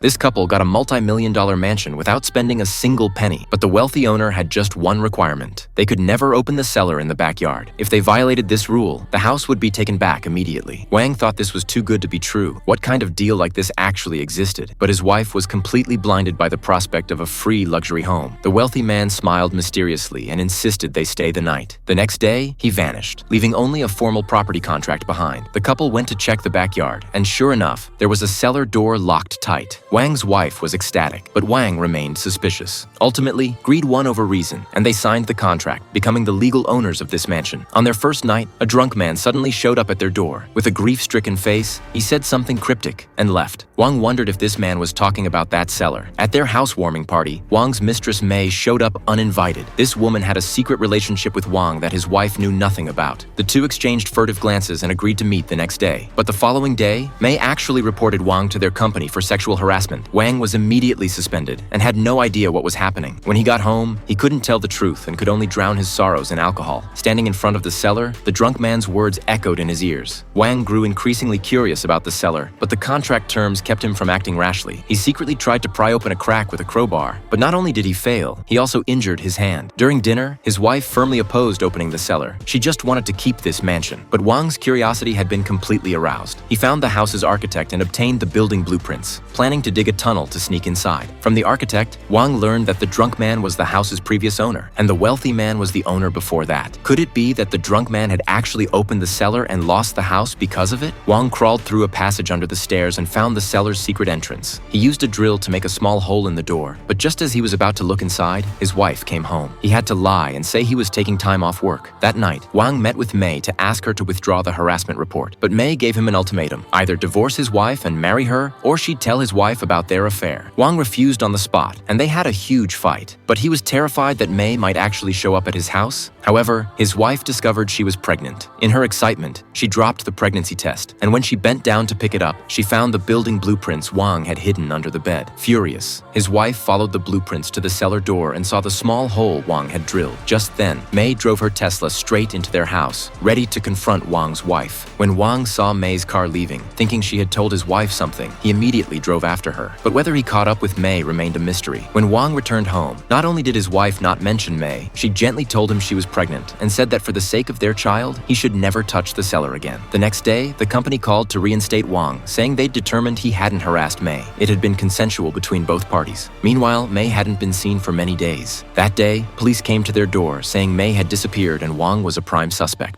This couple got a multi-million-dollar mansion without spending a single penny, but the wealthy owner had just one requirement. They could never open the cellar in the backyard. If they violated this rule, the house would be taken back immediately. Wang thought this was too good to be true. What kind of deal like this actually existed? But his wife was completely blinded by the prospect of a free luxury home. The wealthy man smiled mysteriously and insisted they stay the night. The next day, he vanished, leaving only a formal property contract behind. The couple went to check the backyard, and sure enough, there was a cellar door locked tight. Wang's wife was ecstatic, but Wang remained suspicious. Ultimately, greed won over reason, and they signed the contract, becoming the legal owners of this mansion. On their first night, a drunk man suddenly showed up at their door. With a grief-stricken face, he said something cryptic and left. Wang wondered if this man was talking about that cellar. At their housewarming party, Wang's mistress Mei showed up uninvited. This woman had a secret relationship with Wang that his wife knew nothing about. The two exchanged furtive glances and agreed to meet the next day. But the following day, Mei actually reported Wang to their company for sexual harassment. Wang was immediately suspended and had no idea what was happening. When he got home, he couldn't tell the truth and could only drown his sorrows in alcohol. Standing in front of the cellar, the drunk man's words echoed in his ears. Wang grew increasingly curious about the cellar, but the contract terms kept him from acting rashly. He secretly tried to pry open a crack with a crowbar, but not only did he fail, he also injured his hand. During dinner, his wife firmly opposed opening the cellar. She just wanted to keep this mansion, but Wang's curiosity had been completely aroused. He found the house's architect and obtained the building blueprints, planning to dig a tunnel to sneak inside. From the architect, Wang learned that the drunk man was the house's previous owner, and the wealthy man was the owner before that. Could it be that the drunk man had actually opened the cellar and lost the house because of it? Wang crawled through a passage under the stairs and found the cellar's secret entrance. He used a drill to make a small hole in the door, but just as he was about to look inside, his wife came home. He had to lie and say he was taking time off work. That night, Wang met with Mei to ask her to withdraw the harassment report, but Mei gave him an ultimatum: either divorce his wife and marry her, or she'd tell his wife about their affair. Wang refused on the spot, and they had a huge fight. But he was terrified that Mei might actually show up at his house. However, his wife discovered she was pregnant. In her excitement, she dropped the pregnancy test, and when she bent down to pick it up, she found the building blueprints Wang had hidden under the bed. Furious, his wife followed the blueprints to the cellar door and saw the small hole Wang had drilled. Just then, Mei drove her Tesla straight into their house, ready to confront Wang's wife. When Wang saw Mei's car leaving, thinking she had told his wife something, he immediately drove after her. But whether he caught up with Mei remained a mystery. When Wang returned home, not only did his wife not mention Mei, she gently told him she was pregnant and said that for the sake of their child, he should never touch the cellar again. The next day, the company called to reinstate Wang, saying they'd determined he hadn't harassed Mei. It had been consensual between both parties. Meanwhile, Mei hadn't been seen for many days. That day, police came to their door saying Mei had disappeared and Wang was a prime suspect.